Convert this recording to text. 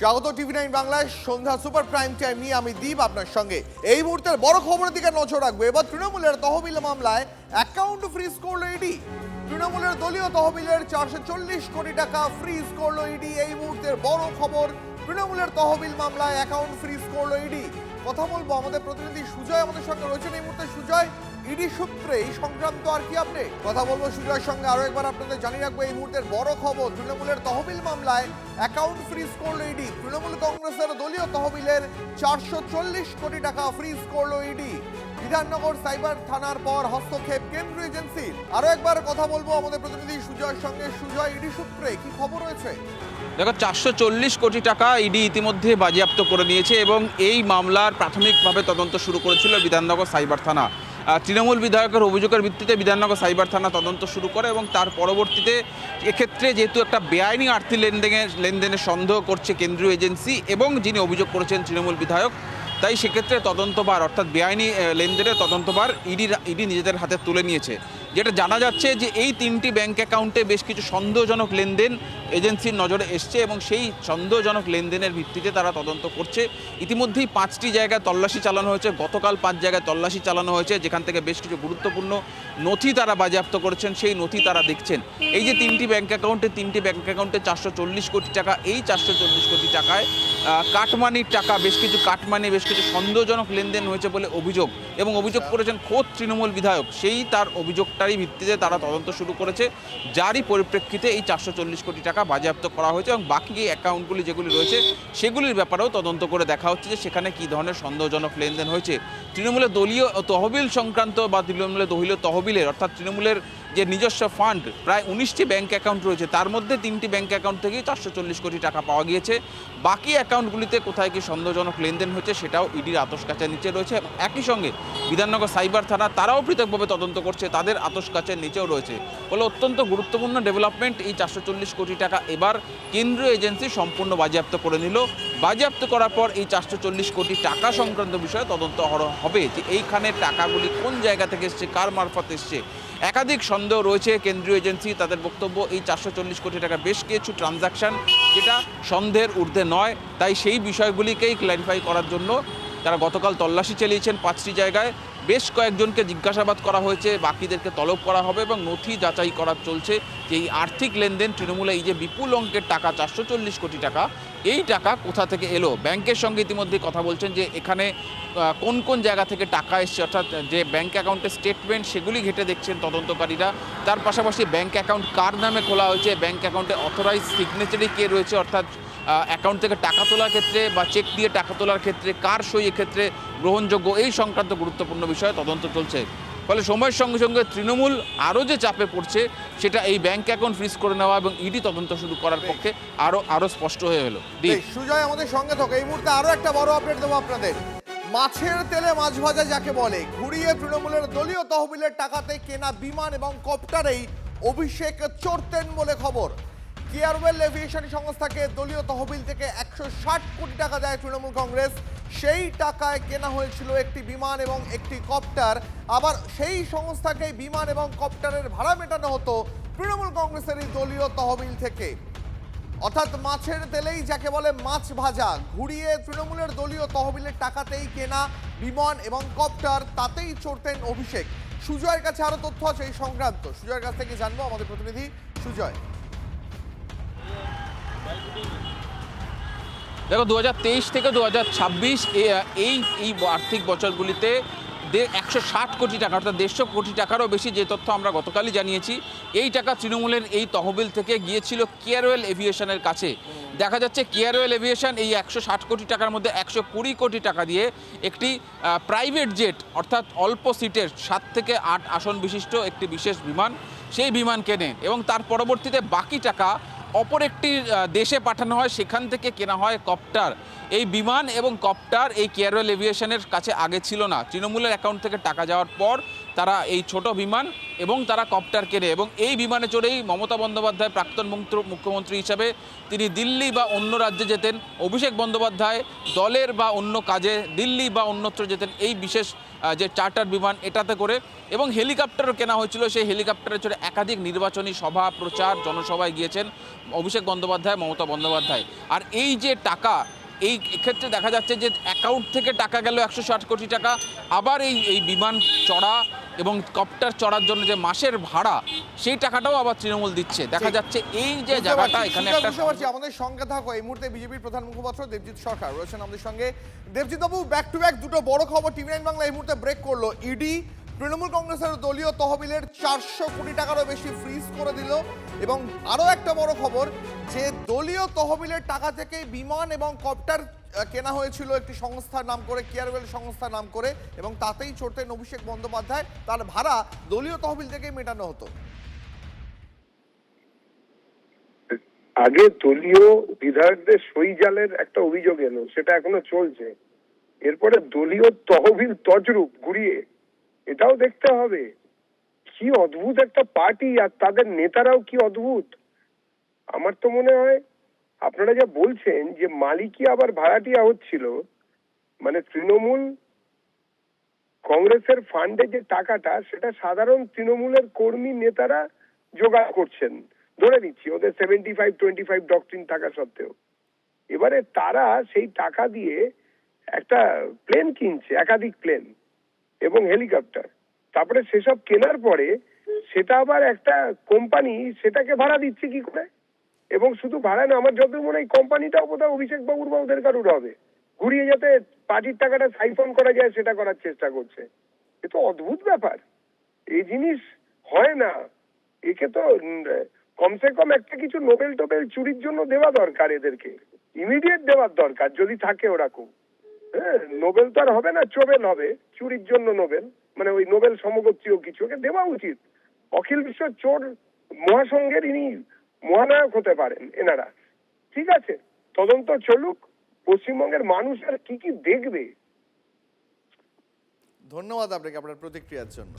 স্বাগত টিভি9 বাংলায় সন্ধ্যা super prime time নিয়ে আমি দীপ আপনার সঙ্গে। এই মুহূর্তের বড় খবরের দিকে নজর রাখবো। এবার তৃণমূলের তহবিল মামলায় অ্যাকাউন্ট ফ্রিজ করলো ইডি। তৃণমূলের দলীয় তহবিলের 440 কোটি টাকা ফ্রিজ করলো ইডি। এই মুহূর্তের বড় খবর, তৃণমূলের তহবিল মামলায় অ্যাকাউন্ট ফ্রিজ করলো ইডি। কথা বলবো, আমাদের প্রতিনিধি সুজয় আমাদের সঙ্গে রয়েছেন এই মুহূর্তে। সুজয়, ইডি সূত্রে এই সংক্রান্ত আর কি আপডেট? কথা বলবো সুজয়ের সঙ্গে। আরো একবার আপনাদের জানিয়ে রাখবো এই মুহূর্তের বড় খবর, তৃণমূলের তহবিল মামলায় অ্যাকাউন্ট ফ্রিজ করলো ইডি। তৃণমূল কংগ্রেসের দলীয় তহবিলের 440 কোটি টাকা ফ্রিজ করলো ইডি। বিধাননগর সাইবার থানার পর হস্তক্ষেপ কেন্দ্রীয় এজেন্সির। আরো একবার কথা বলবো আমাদের প্রতিনিধি সুজয়ের সঙ্গে। সুজয়, ইডি সূত্রে কি খবর রয়েছে? দেখো, 440 কোটি টাকা ইডি ইতিমধ্যে বাজেয়াপ্ত করে নিয়েছে এবং এই মামলার প্রাথমিকভাবে তদন্ত শুরু করেছিল বিধাননগর সাইবার থানা। তৃণমূল বিধায়কের অভিযোগের ভিত্তিতে বিধাননগর সাইবার থানা তদন্ত শুরু করে এবং তার পরবর্তীতে এক্ষেত্রে যেহেতু একটা বেআইনি আর্থিক লেনদেনের সন্দেহ করছে কেন্দ্রীয় এজেন্সি এবং যিনি অভিযোগ করেছেন তৃণমূল বিধায়ক, তাই সেক্ষেত্রে তদন্তভার অর্থাৎ বেআইনি লেনদেনের তদন্তভার ইডি নিজেদের হাতে তুলে নিয়েছে। যেটা জানা যাচ্ছে যে এই 3টি ব্যাংক অ্যাকাউন্টে বেশ কিছু সন্দেহজনক লেনদেন এজেন্সির নজরে এসছে এবং সেই সন্দেহজনক লেনদেনের ভিত্তিতে তারা তদন্ত করছে। ইতিমধ্যেই 5টি জায়গায় তল্লাশি চালানো হয়েছে, গতকাল 5 জায়গায় তল্লাশি চালানো হয়েছে, যেখান থেকে বেশ কিছু গুরুত্বপূর্ণ নথি তারা বাজেয়াপ্ত করেছেন, সেই নথি তারা দেখছেন। এই যে 3টি ব্যাংক অ্যাকাউন্টে 440 কোটি টাকা, এই 440 কোটি টাকায় কাটমানির টাকা, বেশ কিছু কাটমানি, বেশ কিছু সন্দেহজনক লেনদেন হয়েছে বলে অভিযোগ এবং অভিযোগ করেছেন খোদ তৃণমূল বিধায়ক। সেই তার অভিযোগটারই ভিত্তিতে তারা তদন্ত শুরু করেছে, যারই পরিপ্রেক্ষিতে এই 440 কোটি টাকা বাজেয়াপ্ত করা হয়েছে এবং বাকি এই অ্যাকাউন্টগুলি যেগুলি রয়েছে সেগুলির ব্যাপারেও তদন্ত করে দেখা হচ্ছে যে সেখানে কী ধরনের সন্দেহজনক লেনদেন হয়েছে। তৃণমূলের দলীয় তহবিল সংক্রান্ত বা তৃণমূলের দলীয় তহবিলের অর্থাৎ তৃণমূলের যে নিজস্ব ফান্ড প্রায় 19টি ব্যাংক অ্যাকাউন্ট রয়েছে, তার মধ্যে 3টি ব্যাংক অ্যাকাউন্ট থেকেই 440 কোটি টাকা পাওয়া গিয়েছে। বাকি অ্যাকাউন্টগুলিতে কোথায় কি সন্দেহজনক লেনদেন হয়েছে সেটাও ইডির আতশকাচের নিচে রয়েছে। একই সঙ্গে বিধাননগর সাইবার থানা তারাও পৃথকভাবে তদন্ত করছে, তাদের আতশকাচের নিচেও রয়েছে। ফলে অত্যন্ত গুরুত্বপূর্ণ ডেভেলপমেন্ট, এই 440 কোটি টাকা এবার কেন্দ্রীয় এজেন্সি সম্পূর্ণ বাজেয়াপ্ত করে নিল। বাজেয়াপ্ত করার পর এই 440 কোটি টাকা সংক্রান্ত বিষয়ে তদন্ত হবে যে এইখানে টাকাগুলি কোন জায়গা থেকে এসছে, কার মারফত এসছে। একাধিক সন্দেহ রয়েছে কেন্দ্রীয় এজেন্সি, তাদের বক্তব্য এই 440 কোটি টাকা বেশ কিছু ট্রানজাকশন যেটা সন্দেহের ঊর্ধ্বে নয়, তাই সেই বিষয়গুলিকেই ক্ল্যারিফাই করার জন্য তারা গতকাল তল্লাশি চালিয়েছেন 5টি জায়গায়। বেশ কয়েকজনকে জিজ্ঞাসাবাদ করা হয়েছে, বাকিদেরকে তলব করা হবে এবং নথি যাচাই করা চলছে যে এই আর্থিক লেনদেন তৃণমূলে এই যে বিপুল অঙ্কের টাকা 440 কোটি টাকা, এই টাকা কোথা থেকে এলো। ব্যাংকের সঙ্গে ইতিমধ্যে কথা বলছেন যে এখানে কোন কোন জায়গা থেকে টাকা এসছে, অর্থাৎ যে ব্যাংক অ্যাকাউন্টের স্টেটমেন্ট সেগুলি ঘেঁটে দেখছেন তদন্তকারীরা। তার পাশাপাশি ব্যাংক অ্যাকাউন্ট কার নামে খোলা হয়েছে, ব্যাংক অ্যাকাউন্টে অথরাইজ সিগনেচারি কে রয়েছে, অর্থাৎ অ্যাকাউন্ট থেকে টাকা তোলার ক্ষেত্রে বা চেক দিয়ে টাকা তোলার ক্ষেত্রে কার সই এক্ষেত্রে গ্রহণযোগ্য, এই সংক্রান্ত গুরুত্বপূর্ণ বিষয়ে তদন্ত চলছে। ফলে সময়ের সঙ্গে সঙ্গে তৃণমূল আরও যে চাপে পড়ছে সেটা এই ব্যাংক অ্যাকাউন্ট ফ্রিজ করে নেওয়া এবং ইডি তদন্ত শুরু করার পক্ষে আরও স্পষ্ট হয়ে এলো। সুজয়, আমাদের সঙ্গে থাকো। এই মুহূর্তে আরো একটা বড় আপডেট দেবো আপনাদের। মাছের তেলে মাছ ভাজা যাকে বলে, ঘুরিয়ে তৃণমূলের দলীয় তহবিলের টাকাতে কেনা বিমান এবং কপ্টারেই অভিষেক চড়তেন বলে খবর। কেয়ারওয়েল এভিয়েশন সংস্থাকে দলীয় তহবিল থেকে 160 কোটি টাকা দেয় তৃণমূল কংগ্রেস। সেই টাকায় কেনা হয়েছিল একটি বিমান এবং একটি কপ্টার। আবার সেই সংস্থাকে বিমান এবং কপ্টারের ভাড়া মেটানো হতো তৃণমূল কংগ্রেসের এই দলীয় তহবিল থেকে। অর্থাৎ মাছের তেলেই যাকে বলে মাছ ভাজা, ঘুরিয়ে তৃণমূলের দলীয় তহবিলের টাকাতেই কেনা বিমান এবং কপ্টার, তাতেই চড়তেন অভিষেক। সুজয়ের কাছে আরো তথ্য আছে এই সংক্রান্ত, সুজয়ের কাছ থেকে জানবো। আমাদের প্রতিনিধি সুজয়। দেখো, 2023 থেকে 2026 এই আর্থিক বছরগুলিতে 160 কোটি টাকা অর্থাৎ 150 কোটি টাকারও বেশি, যে তথ্য আমরা গতকালই জানিয়েছি, এই টাকা তৃণমূলের এই তহবিল থেকে গিয়েছিল কেয়ারওয়েল এভিয়েশনের কাছে। দেখা যাচ্ছে কেয়ারওয়েল এভিয়েশন এই 160 কোটি টাকার মধ্যে 120 কোটি টাকা দিয়ে একটি প্রাইভেট জেট অর্থাৎ অল্প সিটের 7 থেকে 8 আসন বিশিষ্ট একটি বিশেষ বিমান, সেই বিমান কেনে এবং তার পরবর্তীতে বাকি টাকা অপর একটি দেশে পাঠানো হয়, সেখান থেকে কেনা হয় কপ্টার। এই বিমান এবং কপ্টার এই কেয়ারওয়েল এভিয়েশনের কাছে আগে ছিল না। তৃণমূলের অ্যাকাউন্ট থেকে টাকা যাওয়ার পর তারা এই ছোট বিমান এবং তারা কপ্টার কেনে এবং এই বিমানে চড়েই মমতা বন্দ্যোপাধ্যায় প্রাক্তন মুখ্যমন্ত্রী হিসাবে তিনি দিল্লি বা অন্য রাজ্যে যেতেন, অভিষেক বন্দ্যোপাধ্যায় দলের বা অন্য কাজে দিল্লি বা অন্যত্র যেতেন এই বিশেষ যে চার্টার বিমান এটাতে করে, এবং হেলিকপ্টারও কেনা হয়েছিল। সেই হেলিকপ্টারে চড়ে একাধিক নির্বাচনী সভা প্রচার জনসভায় গিয়েছেন অভিষেক বন্দ্যোপাধ্যায়, মমতা বন্দ্যোপাধ্যায়। আর এই যে টাকা, এই ক্ষেত্রে দেখা যাচ্ছে যে অ্যাকাউন্ট থেকে টাকা গেল 160 কোটি টাকা, আবার এই বিমান চড়া এবং কপ্টার চড়ার জন্য যে মাসের ভাড়া সেই টাকাটাও আবার তৃণমূল দিচ্ছে। দেখা যাচ্ছে এই যে জায়গাটা এখানে একটা। আমাদের সঙ্গে থাকো এই মুহূর্তে বিজেপির প্রধান মুখপাত্র দেবজিৎ সরকার রয়েছেন আমাদের সঙ্গে। দেবজিৎ বাবু, ব্যাক টু ব্যাক দুটো বড় খবর টিভি9 বাংলা এই মুহূর্তে ব্রেক করলো। ইডি তৃণমূল কংগ্রেসের দলীয় তহবিলের 400 কোটি টাকারও বেশি ফ্রিজ করে দিল, এবং আরও একটা বড় খবর যে দলীয় তহবিলের টাকা থেকে বিমান এবং কপ্টার কেনা হয়েছিল একটি সংস্থার নাম করে, কেয়ারওয়েল সংস্থার নাম করে, এবং তাতেই চড়তেন অভিষেক বন্দ্যোপাধ্যায়। তার ভাড়া দলীয় তহবিল থেকেই মেটানো হতো। আগে দলীয় বিধায়কদের সই জালের একটা অভিযোগ এলো, সেটা এখনো চলছে। এরপরে দলীয় তহবিল তজরূপ ঘুরিয়ে, এটাও দেখতে হবে। কি অদ্ভুত একটা পার্টি, আর তাদের নেতারাও কি অদ্ভুত। আমার তো মনে হয় আপনারা যা বলছেন যে মালিকই আবার ভাড়াটিয়া হচ্ছিল, মানে তৃণমূল কংগ্রেসের ফান্ডে যে টাকাটা, সেটা সাধারণ তৃণমূলের কর্মী নেতারা জোগাড় করছেন, ধরে নিচ্ছি ওদের 75-25 ডক্ট্রিন থাকা সত্ত্বেও। এবারে তারা সেই টাকা দিয়ে একটা প্লেন কিনছে, একাধিক প্লেন এবং হেলিকপ্টার। তারপরে সেসব কেনার পরে সেটা আবার একটা কোম্পানি সেটাকে ভাড়া দিচ্ছে কি করে। এবং শুধু ভাড়া না, আমার যত মনে হয় কোম্পানিটাও বোধহয় অভিষেক বাবুর বা ওদের কারুর হবে, ঘুরিয়ে যাতে পার্টির টাকাটা সাইফন করা যায় সেটা করার চেষ্টা করছে। এ তো অদ্ভুত ব্যাপার, এই জিনিস হয় না। একে তো কমসে কম একটা কিছু নোবেল টোবেল চুরির জন্য দেওয়া দরকার, এদেরকে ইমিডিয়েট দেওয়ার দরকার যদি থাকে ওরকম। হ্যাঁ, নোবেল তো আর হবে না, চোবেল হবে, চুরির জন্য নোবেল, মানে ওই নোবেল সমগোত্রীয় কিছু ওকে দেওয়া উচিত। অখিল বিশ্ব চোর মহাসংঘের ইনি মহানায়ক হতে পারেন এনারা। ঠিক আছে, তদন্ত চলুক, পশ্চিমবঙ্গের মানুষ আর কি কি দেখবে। ধন্যবাদ আপনাকে আপনার প্রতিক্রিয়ার জন্য।